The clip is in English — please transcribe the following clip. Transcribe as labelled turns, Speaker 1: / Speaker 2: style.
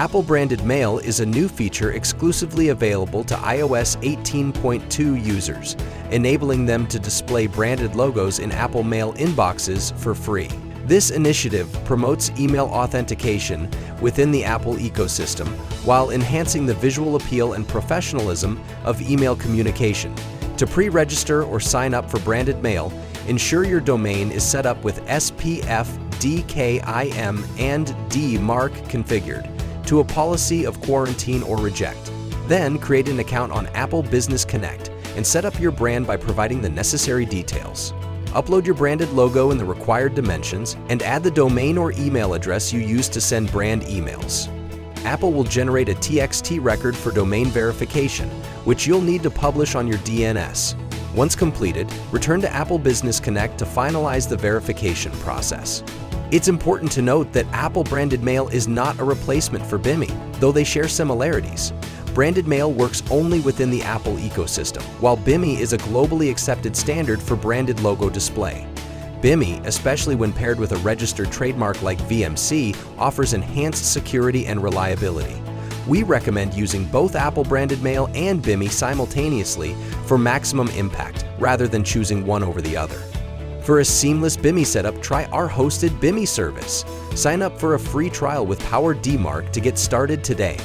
Speaker 1: Apple branded mail is a new feature exclusively available to iOS 18.2 users, enabling them to display branded logos in Apple Mail inboxes for free. This initiative promotes email authentication within the Apple ecosystem while enhancing the visual appeal and professionalism of email communication. To pre-register or sign up for branded mail, ensure your domain is set up with SPF, DKIM, and DMARC configured to a policy of quarantine or reject. Then create an account on Apple Business Connect and set up your brand by providing the necessary details. Upload your branded logo in the required dimensions and add the domain or email address you use to send brand emails. Apple will generate a TXT record for domain verification, which you'll need to publish on your DNS. Once completed, return to Apple Business Connect to finalize the verification process. It's important to note that Apple branded mail is not a replacement for BIMI, though they share similarities. Branded mail works only within the Apple ecosystem, while BIMI is a globally accepted standard for branded logo display. BIMI, especially when paired with a registered trademark like VMC, offers enhanced security and reliability. We recommend using both Apple branded mail and BIMI simultaneously for maximum impact, rather than choosing one over the other. For a seamless BIMI setup, try our hosted BIMI service. Sign up for a free trial with PowerDMARC to get started today.